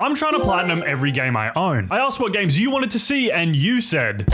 I'm trying to platinum every game I own. I asked what games you wanted to see, and you said...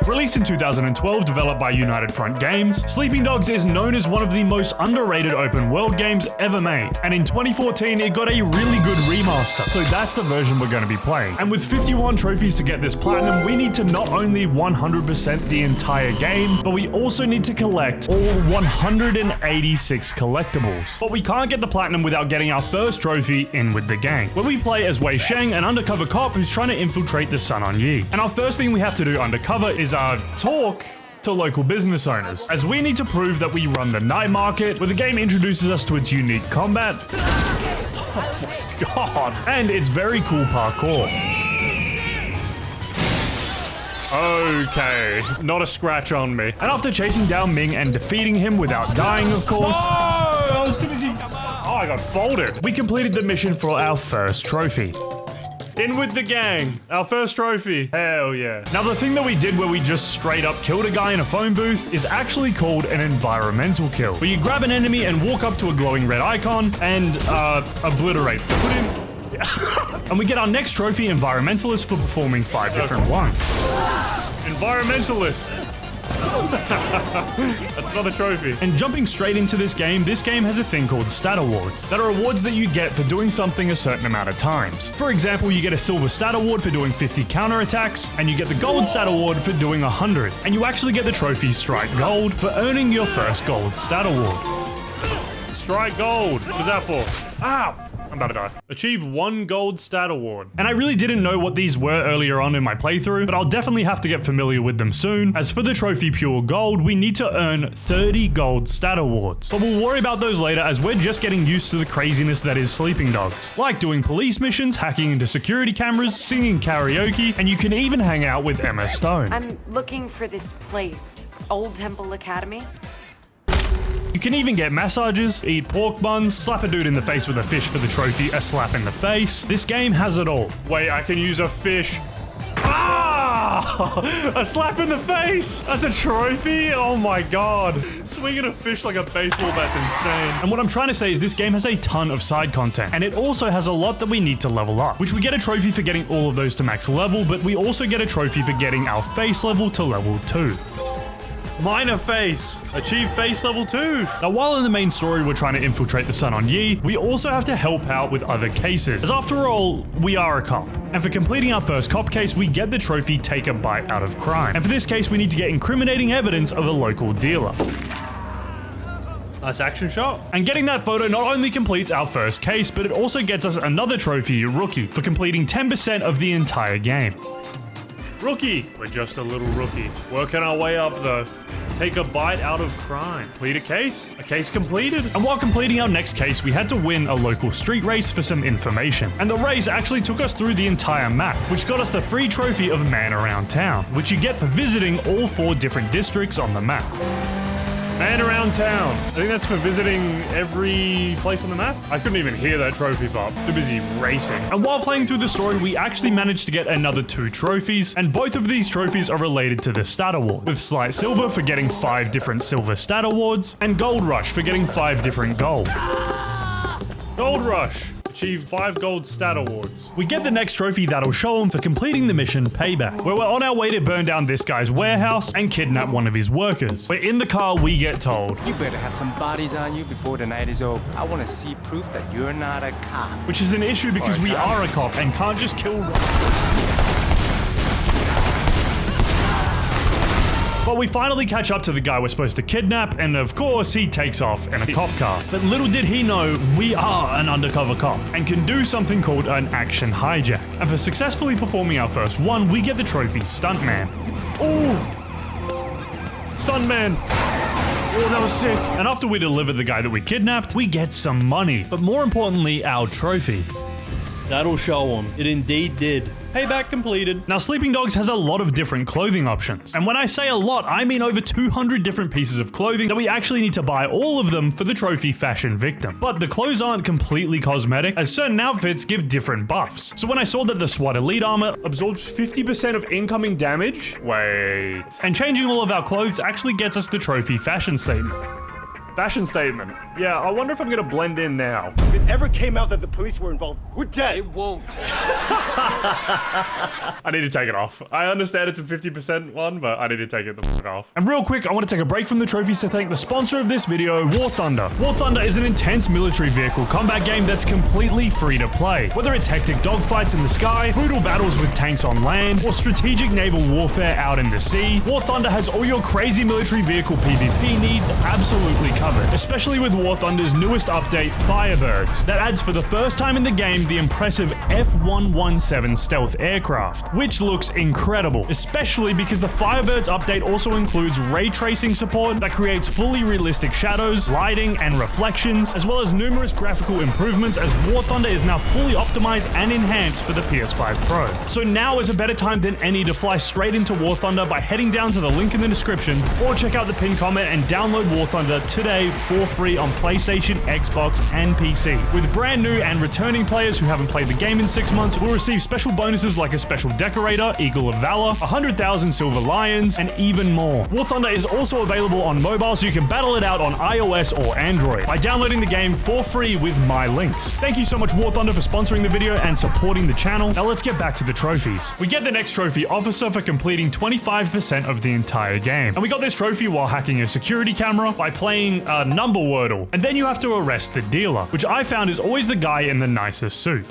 Released in 2012, developed by United Front Games, Sleeping Dogs is known as one of the most underrated open world games ever made. And in 2014, it got a really good remaster. So that's the version we're going to be playing. And with 51 trophies to get this platinum, we need to not only 100% the entire game, but we also need to collect all 186 collectibles. But we can't get the platinum without getting our first trophy in with the gang, where we play as Wei Sheng, an undercover cop who's trying to infiltrate the Sun On Yee. And our first thing we have to do undercover is talk to local business owners, as we need to prove that we run the night market, where the game introduces us to its unique combat. Oh my god. And it's very cool parkour. Okay, not a scratch on me. And after chasing down Ming and defeating him without dying, of course. Oh, I was too busy. Oh, I got folded. We completed the mission for our first trophy. In with the gang. Our first trophy. Hell yeah. Now the thing that we did where we just straight up killed a guy in a phone booth is actually called an environmental kill, where you grab an enemy and walk up to a glowing red icon and obliterate. Put in... And we get our next trophy, Environmentalist, for performing 5 different ones. Environmentalist. That's another trophy. And jumping straight into this game has a thing called stat awards, that are awards that you get for doing something a certain amount of times. For example, you get a silver stat award for doing 50 counterattacks, and you get the gold stat award for doing 100. And you actually get the trophy Strike Gold for earning your first gold stat award. Strike Gold. What was that for? Ow! I'm about to die. Achieve 1 gold stat award. And I really didn't know what these were earlier on in my playthrough, but I'll definitely have to get familiar with them soon. As for the trophy Pure Gold, we need to earn 30 gold stat awards. But we'll worry about those later, as we're just getting used to the craziness that is Sleeping Dogs. Like doing police missions, hacking into security cameras, singing karaoke, and you can even hang out with Emma Stone. I'm looking for this place. Old Temple Academy? You can even get massages, eat pork buns, slap a dude in the face with a fish for the trophy, a slap in the face. This game has it all. Wait, I can use a fish. Ah! A slap in the face! That's a trophy? Oh my god. Swinging a fish like a baseball, that's insane. And what I'm trying to say is this game has a ton of side content, and it also has a lot that we need to level up, which we get a trophy for getting all of those to max level, but we also get a trophy for getting our face level to level 2. Minor face. Achieve face level 2. Now, while in the main story we're trying to infiltrate the Sun On Yee, we also have to help out with other cases, as after all, we are a cop. And for completing our first cop case, we get the trophy Take a Bite Out of Crime. And for this case, we need to get incriminating evidence of a local dealer. Nice action shot. And getting that photo not only completes our first case, but it also gets us another trophy, Rookie, for completing 10% of the entire game. Rookie. We're just a little rookie. Working our way up though. Take a bite out of crime. Complete a case. A case completed. And while completing our next case, we had to win a local street race for some information. And the race actually took us through the entire map, which got us the free trophy of Man Around Town, which you get for visiting all 4 different districts on the map. Man Around Town. I think that's for visiting every place on the map. I couldn't even hear that trophy pop. Too busy racing. And while playing through the story, we actually managed to get another 2 trophies, and both of these trophies are related to the stat award, with Slight Silver for getting 5 different silver stat awards, and Gold Rush for getting 5 different gold. Gold Rush. Achieve 5 gold stat awards. We get the next trophy that'll show him for completing the mission Payback, where we're on our way to burn down this guy's warehouse and kidnap one of his workers. We're in the car, we get told, you better have some bodies on you before the night is over. I want to see proof that you're not a cop. Which is an issue because we are a cop and can't just kill. But we finally catch up to the guy we're supposed to kidnap, and of course he takes off in a cop car. But little did he know, we are an undercover cop and can do something called an action hijack. And for successfully performing our first one, we get the trophy Stuntman. Oh! Stuntman! Oh, that was sick. And after we deliver the guy that we kidnapped, we get some money. But more importantly, our trophy. That'll show him. It indeed did. Payback completed. Now, Sleeping Dogs has a lot of different clothing options. And when I say a lot, I mean over 200 different pieces of clothing that we actually need to buy all of them for the trophy Fashion Victim. But the clothes aren't completely cosmetic, as certain outfits give different buffs. So when I saw that the SWAT Elite armor absorbs 50% of incoming damage, wait. And changing all of our clothes actually gets us the trophy Fashion Statement. Fashion Statement. Yeah, I wonder if I'm gonna blend in now. If it ever came out that the police were involved, we're dead. It won't. I need to take it off. I understand it's a 50% one, but I need to take it the fuck off. And real quick, I want to take a break from the trophies to thank the sponsor of this video, War Thunder. War Thunder is an intense military vehicle combat game that's completely free to play. Whether it's hectic dogfights in the sky, brutal battles with tanks on land, or strategic naval warfare out in the sea, War Thunder has all your crazy military vehicle PvP needs absolutely covered, especially with War Thunder's newest update, Firebirds, that adds for the first time in the game the impressive F-117 stealth aircraft, which looks incredible, especially because the Firebirds update also includes ray tracing support that creates fully realistic shadows, lighting, and reflections, as well as numerous graphical improvements as War Thunder is now fully optimized and enhanced for the PS5 Pro. So now is a better time than any to fly straight into War Thunder by heading down to the link in the description, or check out the pinned comment and download War Thunder today for free on PlayStation, Xbox, and PC. With brand new and returning players who haven't played the game in 6 months will receive special bonuses like a special decorator, Eagle of Valor, 100,000 Silver Lions, and even more. War Thunder is also available on mobile, so you can battle it out on iOS or Android by downloading the game for free with my links. Thank you so much, War Thunder, for sponsoring the video and supporting the channel. Now let's get back to the trophies. We get the next trophy, Officer, for completing 25% of the entire game. And we got this trophy while hacking a security camera by playing a number wordle. And then you have to arrest the dealer, which I found is always the guy in the nicest suit.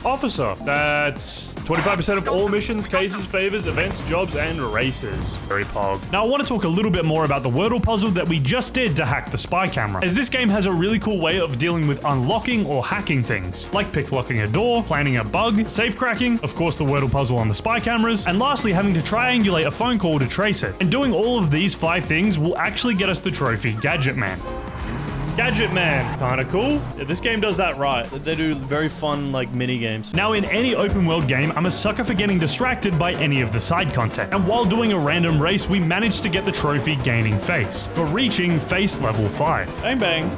Officer. That's 25% of all missions, cases, favors, events, jobs, and races. Very pog. Now I want to talk a little bit more about the Wordle puzzle that we just did to hack the spy camera, as this game has a really cool way of dealing with unlocking or hacking things, like picklocking a door, planning a bug, safe cracking, of course the Wordle puzzle on the spy cameras, and lastly having to triangulate a phone call to trace it. And doing all of these 5 things will actually get us the trophy Gadget Man. Gadget Man, kinda cool. Yeah, this game does that right. They do very fun, like, mini games. Now, in any open world game, I'm a sucker for getting distracted by any of the side content. And while doing a random race, we managed to get the trophy Gaining Face for reaching face level 5. Bang bang.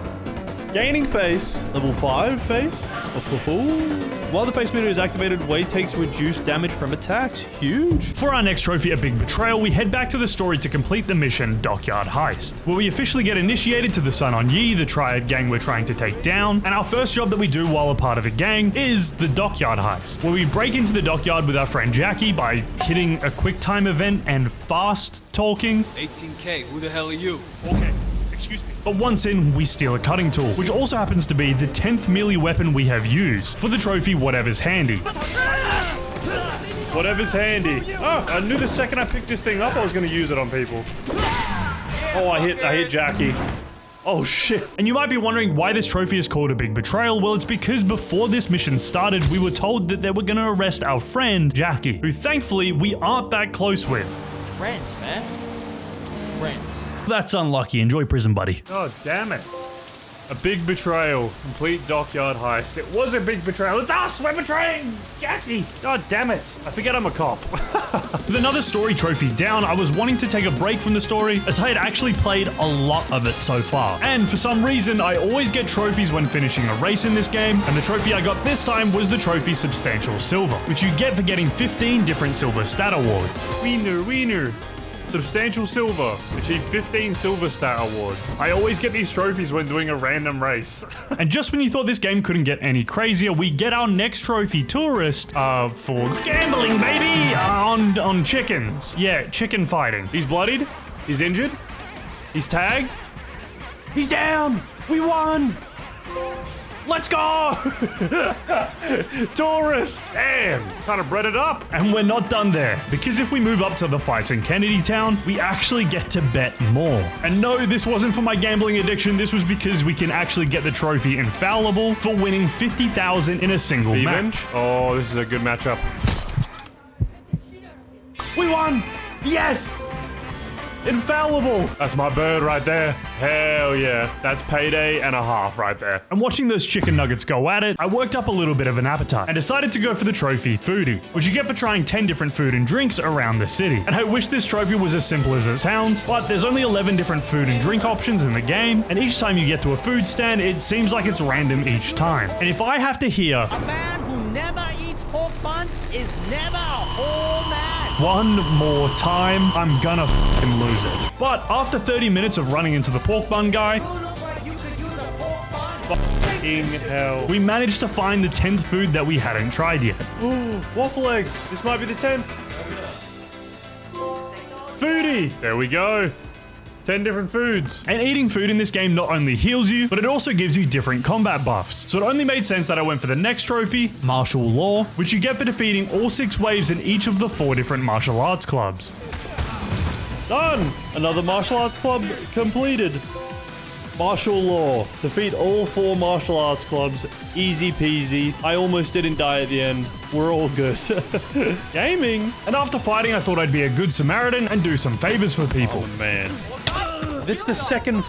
Gaining face. Level 5 face. While the face meter is activated, weight takes reduced damage from attacks. Huge. For our next trophy, A Big Betrayal, we head back to the story to complete the mission Dockyard Heist, where we officially get initiated to the Sun On Yee, the Triad gang we're trying to take down. And our first job that we do while a part of the gang is the Dockyard Heist, where we break into the dockyard with our friend Jackie by hitting a quick time event and fast talking. 18K, who the hell are you? Okay. Excuse me. But once in, we steal a cutting tool, which also happens to be the 10th melee weapon we have used for the trophy Whatever's Handy. Whatever's handy. Oh, I knew the second I picked this thing up, I was going to use it on people. Oh, I hit Jackie. Oh shit. And you might be wondering why this trophy is called A Big Betrayal. Well, it's because before this mission started, we were told that they were going to arrest our friend, Jackie, who thankfully we aren't that close with. Friends, man. Friends. That's unlucky. Enjoy prison, buddy. Oh, damn it. A big betrayal. Complete dockyard heist. It was a big betrayal. It's us! We're betraying Jackie! God damn it. I forget I'm a cop. With another story trophy down, I was wanting to take a break from the story as I had actually played a lot of it so far. And for some reason, I always get trophies when finishing a race in this game, and the trophy I got this time was the trophy Substantial Silver, which you get for getting 15 different silver stat awards. Wiener. Substantial Silver. Achieve 15 silver stat awards. I always get these trophies when doing a random race. And just when you thought this game couldn't get any crazier, we get our next trophy, Tourist, for gambling, baby, on chickens. Yeah, chicken fighting. He's bloodied. He's injured. He's tagged. He's down. We won. Let's go! Tourist! Damn! Kind of bred it up. And we're not done there, because if we move up to the fights in Kennedy Town, we actually get to bet more. And no, this wasn't for my gambling addiction, this was because we can actually get the trophy Infallible for winning 50,000 in a single match. Oh, this is a good matchup. We won! Yes! Infallible! That's my bird right there. Hell yeah. That's payday and a half right there. And watching those chicken nuggets go at it, I worked up a little bit of an appetite and decided to go for the trophy Foodie, which you get for trying 10 different food and drinks around the city. And I wish this trophy was as simple as it sounds, but there's only 11 different food and drink options in the game, and each time you get to a food stand, it seems like it's random each time. And if I have to hear, "A man who never eats pork buns is never a whole man," one more time, I'm gonna f***ing lose it. But after 30 minutes of running into the pork bun guy, fucking hell. We managed to find the 10th food that we hadn't tried yet. Waffle eggs. This might be the 10th. Foodie. There we go. 10 different foods. And eating food in this game not only heals you, but it also gives you different combat buffs. So it only made sense that I went for the next trophy, Martial Law, which you get for defeating all 6 waves in each of the 4 different martial arts clubs. Done. Another martial arts club completed. Martial Law. Defeat all 4 martial arts clubs. Easy peasy. I almost didn't die at the end. We're all good. Gaming. And after fighting, I thought I'd be a good Samaritan and do some favors for people. Oh, man. It's the second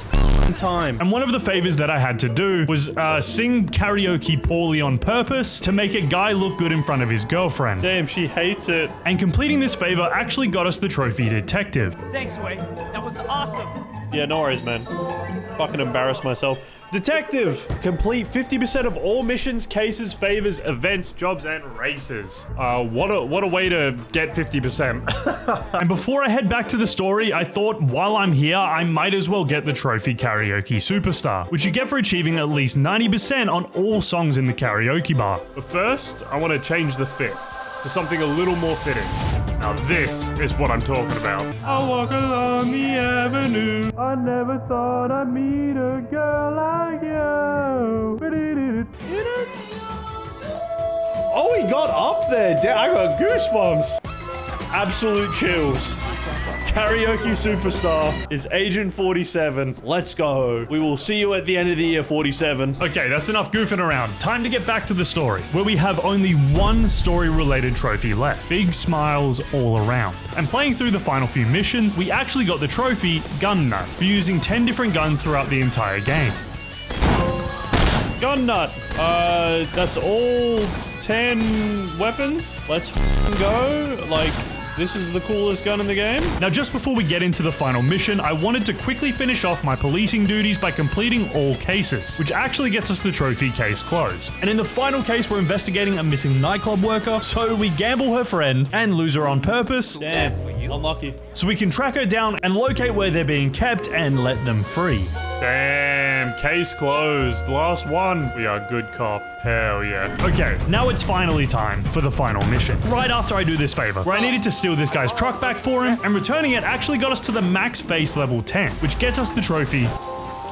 time. And one of the favors that I had to do was sing karaoke poorly on purpose to make a guy look good in front of his girlfriend. Damn, she hates it. And completing this favor actually got us the trophy detective. Thanks, Wade. That was awesome. Yeah, no worries, man. Fucking embarrassed myself. Detective! Complete 50% of all missions, cases, favors, events, jobs, and races. What a way to get 50%. And before I head back to the story, I thought while I'm here, I might as well get the trophy Karaoke Superstar, which you get for achieving at least 90% on all songs in the karaoke bar. But first, I want to change the fit to something a little more fitting. Now this is what I'm talking about. I walk along the avenue. I never thought I'd meet a girl like you. Oh, he got up there. I got goosebumps. Absolute chills. Karaoke Superstar is Agent 47. Let's go. We will see you at the end of the year, 47. Okay, that's enough goofing around. Time to get back to the story, where we have only one story-related trophy left. Big smiles all around. And playing through the final few missions, we actually got the trophy Gun Nut for using 10 different guns throughout the entire game. Gun Nut. That's all 10 weapons. Let's go. Like, this is the coolest gun in the game. Now, just before we get into the final mission, I wanted to quickly finish off my policing duties by completing all cases, which actually gets us the trophy Case Closed. And in the final case, we're investigating a missing nightclub worker, so we gamble her friend and lose her on purpose. Damn, unlucky. So we can track her down and locate where they're being kept and let them free. Damn, case closed. Last one. We are good cop. Hell yeah. Okay, now it's finally time for the final mission. Right after I do this favor, where I needed to steal this guy's truck back for him, and returning it actually got us to the max face level 10, which gets us the trophy.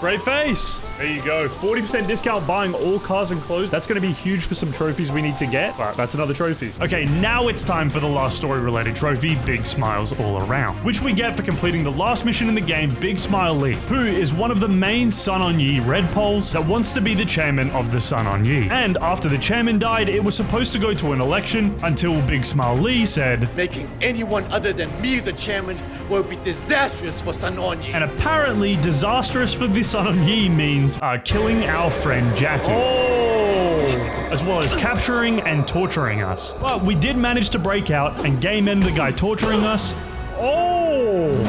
Great face. There you go. 40% discount buying all cars and clothes. That's going to be huge for some trophies we need to get, but that's another trophy. Okay, now it's time for the last story-related trophy, Big Smiles All Around, which we get for completing the last mission in the game, Big Smile Lee, who is one of the main Sun On Yee Red Poles that wants to be the chairman of the Sun On Yee. And after the chairman died, it was supposed to go to an election until Big Smile Lee said, "Making anyone other than me the chairman will be disastrous for Sun On Yee." And apparently disastrous for the Sun On Yee means killing our friend Jackie. As well as capturing and torturing us. But we did manage to break out and game end the guy torturing us.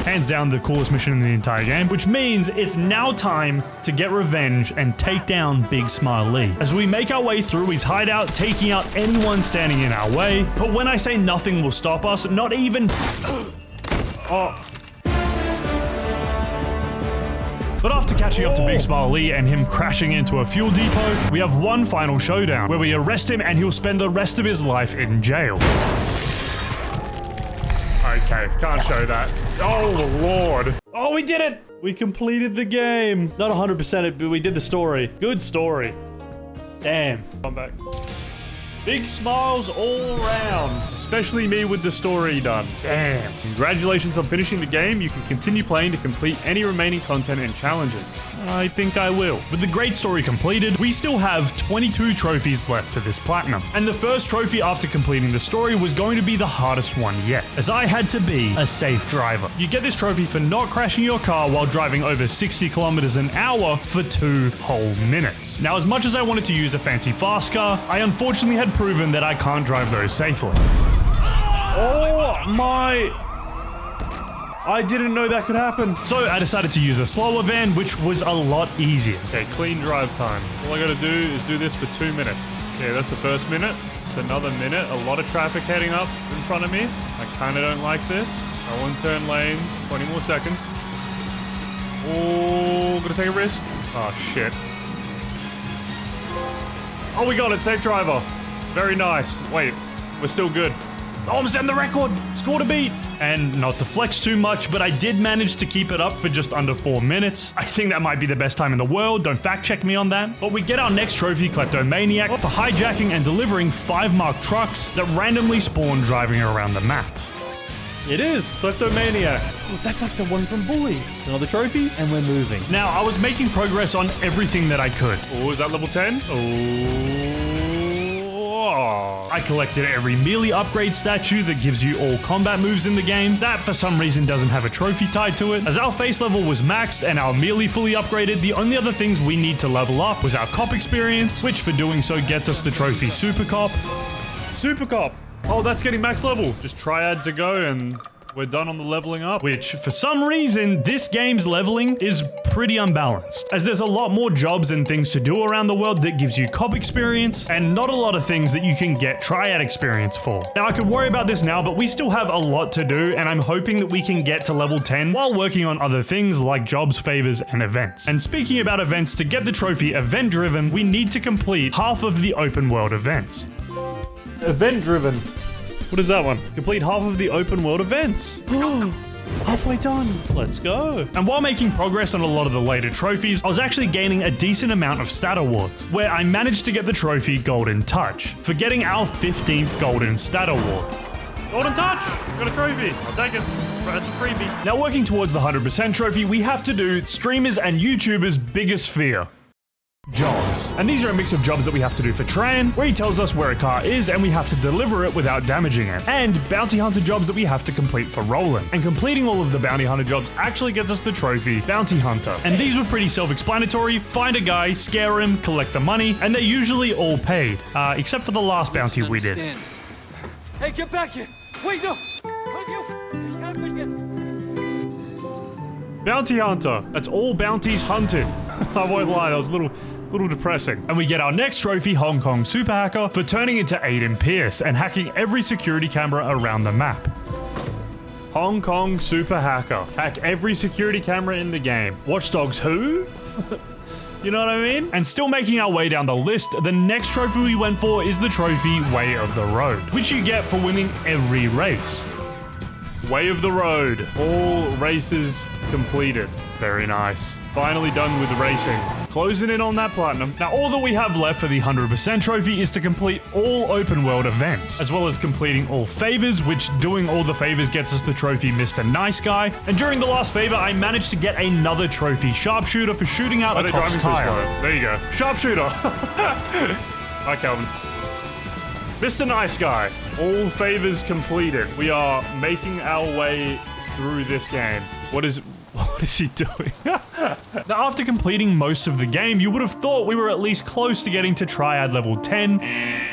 Hands down the coolest mission in the entire game, which means it's now time to get revenge and take down Big Smile Lee. As we make our way through his hideout, taking out anyone standing in our way. But when I say nothing will stop us, not even... But after catching up to Big Smile Lee and him crashing into a fuel depot, we have one final showdown where we arrest him and he'll spend the rest of his life in jail. Okay, can't show that. Oh, Lord. Oh, we did it! We completed the game. Not 100%, but we did the story. Good story. Damn. I'm back. Big smiles all around, especially me with the story done. Damn. Congratulations on finishing the game. You can continue playing to complete any remaining content and challenges. I think I will. With the great story completed, we still have 22 trophies left for this platinum. And the first trophy after completing the story was going to be the hardest one yet, as I had to be a safe driver. You get this trophy for not crashing your car while driving over 60 kilometers an hour for 2 whole minutes. Now, as much as I wanted to use a fancy fast car, I unfortunately had proven that I can't drive those safely. Oh my... I didn't know that could happen. So I decided to use a slower van, which was a lot easier. Okay, clean drive time. All I gotta do is do this for 2 minutes. Yeah, that's the first minute. It's another minute. A lot of traffic heading up in front of me. I kinda don't like this. I want to turn lanes. 20 more seconds. Oh, gonna take a risk. Oh, shit. Oh, we got it. Safe driver. Very nice. Wait, we're still good. Oh, I'm setting the record. Score to beat. And not to flex too much, but I did manage to keep it up for just under 4 minutes. I think that might be the best time in the world. Don't fact check me on that. But we get our next trophy, Kleptomaniac, for hijacking and delivering 5 marked trucks that randomly spawn driving around the map. It is Kleptomaniac. Oh, that's like the one from Bully. It's another trophy, and we're moving. Now, I was making progress on everything that I could. Oh, is that level 10? Oh. I collected every melee upgrade statue that gives you all combat moves in the game. That, for some reason, doesn't have a trophy tied to it. As our face level was maxed and our melee fully upgraded, the only other things we need to level up was our cop experience, which for doing so gets us the trophy Super Cop. Super Cop! Oh, that's getting max level. Just triad to go and we're done on the leveling up. Which, for some reason, this game's leveling is pretty unbalanced, as there's a lot more jobs and things to do around the world that gives you cop experience, and not a lot of things that you can get triad experience for. Now, I could worry about this now, but we still have a lot to do, and I'm hoping that we can get to level 10 while working on other things like jobs, favors, and events. And speaking about events, to get the trophy event driven, we need to complete half of the open world events. Event driven. What is that one? Complete half of the open world events. Halfway done. Let's go. And while making progress on a lot of the later trophies, I was actually gaining a decent amount of stat awards, where I managed to get the trophy Golden Touch for getting our 15th Golden Stat Award. Golden Touch! Got a trophy. I'll take it. That's a freebie. Now, working towards the 100% trophy, we have to do streamers and YouTubers' biggest fear. Jobs. And these are a mix of jobs that we have to do for Tran, where he tells us where a car is and we have to deliver it without damaging it. And bounty hunter jobs that we have to complete for Roland. And completing all of the bounty hunter jobs actually gets us the trophy Bounty Hunter. And these were pretty self-explanatory. Find a guy, scare him, collect the money, and they're usually all paid. Except for the last bounty we did. Hey, get back here! Wait, no! Bounty Hunter. That's all bounties hunted. I won't lie, that was a little depressing. And we get our next trophy, Hong Kong Super Hacker, for turning into Aiden Pierce and hacking every security camera around the map. Hong Kong Super Hacker. Hack every security camera in the game. Watch Dogs who? You know what I mean? And still making our way down the list, the next trophy we went for is the trophy Way of the Road, which you get for winning every race. Way of the Road. All races completed. Very nice. Finally done with racing. Closing in on that platinum. Now, all that we have left for the 100% trophy is to complete all open world events, as well as completing all favors, which doing all the favors gets us the trophy Mr. Nice Guy. And during the last favor, I managed to get another trophy Sharpshooter for shooting out a cop's tire. There you go. Sharpshooter. Hi, Calvin. Mr. Nice Guy. All favors completed. We are making our way through this game. What is he doing? Now, after completing most of the game, you would have thought we were at least close to getting to Triad level 10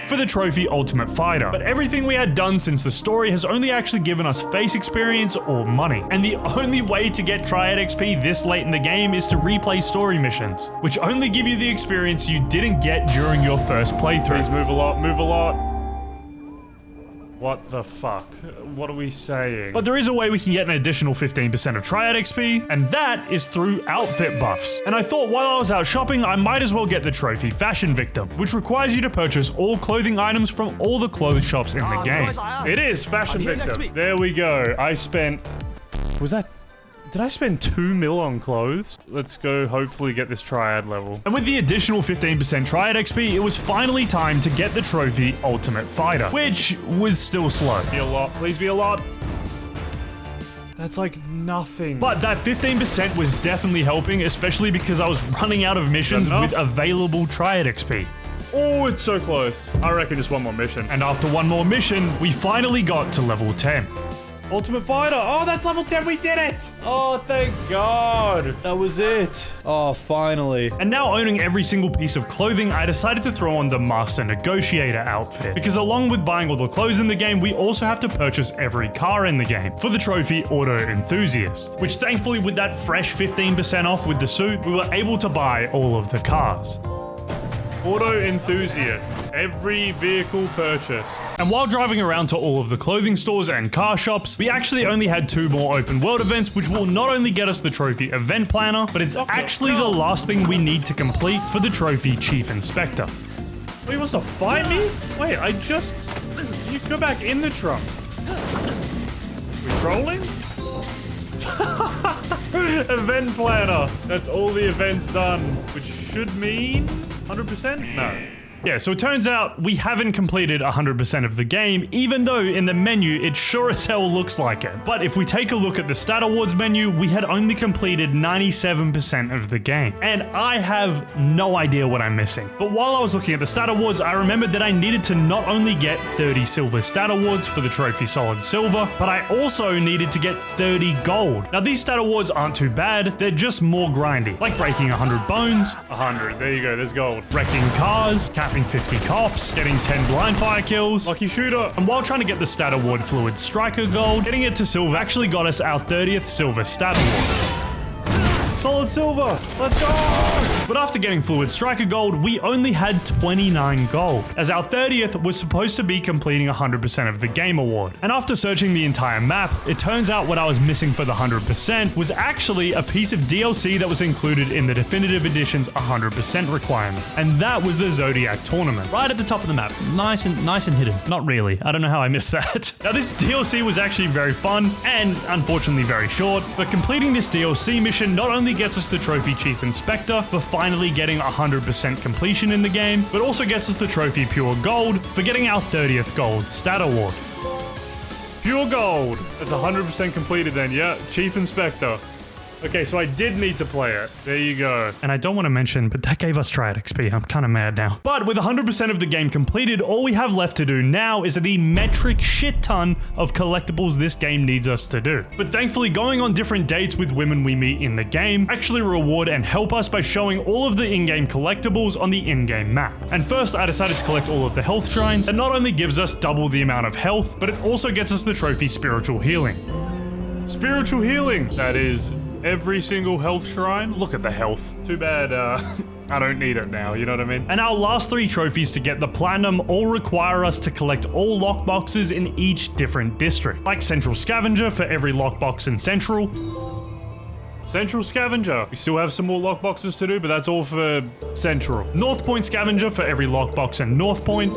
for the trophy Ultimate Fighter. But everything we had done since the story has only actually given us face experience or money. And the only way to get Triad XP this late in the game is to replay story missions, which only give you the experience you didn't get during your first playthrough. Please move a lot, move a lot. What the fuck? What are we saying? But there is a way we can get an additional 15% of Triad XP, and that is through outfit buffs. And I thought while I was out shopping, I might as well get the trophy Fashion Victim, which requires you to purchase all clothing items from all the clothes shops in the game. It is Fashion Victim. There we go. I spent... Did I spend 2 mil on clothes? Let's go hopefully get this Triad level. And with the additional 15% Triad XP, it was finally time to get the trophy Ultimate Fighter, which was still slow. Be a lot, please be a lot. That's like nothing. But that 15% was definitely helping, especially because I was running out of missions with available Triad XP. Oh, it's so close. I reckon just one more mission. And after one more mission, we finally got to level 10. Ultimate Fighter. Oh, that's level 10. We did it. Oh, thank God. That was it. Oh, finally. And now owning every single piece of clothing, I decided to throw on the Master Negotiator outfit. Because along with buying all the clothes in the game, we also have to purchase every car in the game for the trophy Auto Enthusiast. Which thankfully with that fresh 15% off with the suit, we were able to buy all of the cars. Auto Enthusiast. Every vehicle purchased. And while driving around to all of the clothing stores and car shops, we actually only had 2 more open world events, which will not only get us the trophy Event Planner, but it's actually the last thing we need to complete for the trophy Chief Inspector. he wants to fight me? Wait, you go back in the trunk. We trolling? Event planner. That's all the events done, which should mean 100%? No. Yeah, so it turns out we haven't completed 100% of the game, even though in the menu it sure as hell looks like it. But if we take a look at the Stat Awards menu, we had only completed 97% of the game. And I have no idea what I'm missing. But while I was looking at the Stat Awards, I remembered that I needed to not only get 30 silver Stat Awards for the trophy Solid Silver, but I also needed to get 30 gold. Now these Stat Awards aren't too bad, they're just more grindy. Like breaking 100 bones, 100, there you go, there's gold. Wrecking cars, capping 50 cops, getting 10 blind fire kills, lucky shooter. And while trying to get the Stat Award Fluid Striker gold, getting it to silver actually got us our 30th silver Stat Award. Solid silver, let's go! But after getting Fluid Striker gold, we only had 29 gold, as our 30th was supposed to be completing 100% of the game award. And after searching the entire map, it turns out what I was missing for the 100% was actually a piece of DLC that was included in the Definitive Edition's 100% requirement. And that was the Zodiac Tournament, right at the top of the map. Nice and hidden. Not really, I don't know how I missed that. Now this DLC was actually very fun, and unfortunately very short, but completing this DLC mission not only gets us the trophy Chief Inspector for finally getting 100% completion in the game, but also gets us the trophy Pure Gold for getting our 30th Gold Stat Award. Pure Gold. That's 100% completed then, yeah. Chief Inspector. Okay, so I did need to play it. There you go. And I don't want to mention, but that gave us Triad XP. I'm kind of mad now. But with 100% of the game completed, all we have left to do now is the metric shit ton of collectibles this game needs us to do. But thankfully, going on different dates with women we meet in the game actually reward and help us by showing all of the in-game collectibles on the in-game map. And first, I decided to collect all of the health shrines. That not only gives us double the amount of health, but it also gets us the trophy Spiritual Healing. Spiritual Healing! That is every single health shrine. Look at the health. Too bad, I don't need it now, you know what I mean? And our last 3 trophies to get the platinum all require us to collect all lockboxes in each different district. Like Central Scavenger for every lockbox in Central. Central Scavenger. We still have some more lockboxes to do, but that's all for Central. North Point Scavenger for every lockbox in North Point.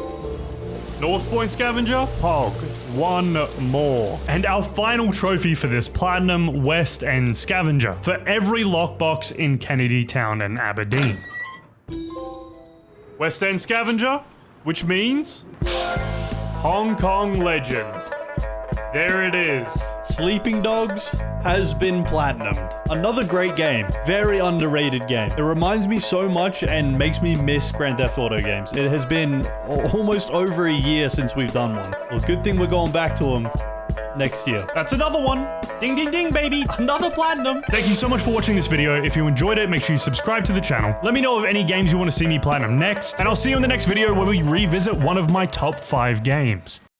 North Point Scavenger? Pog. 1 more. And our final trophy for this platinum, West End Scavenger for every lockbox in Kennedy Town and Aberdeen. West End Scavenger, which means Hong Kong Legend. There it is. Sleeping Dogs has been platinumed. Another great game. Very underrated game. It reminds me so much and makes me miss Grand Theft Auto games. It has been almost over a year since we've done one. Well, good thing we're going back to them next year. That's another one. Ding, ding, ding, baby. Another platinum. Thank you so much for watching this video. If you enjoyed it, make sure you subscribe to the channel. Let me know of any games you want to see me platinum next. And I'll see you in the next video where we revisit one of my top 5 games.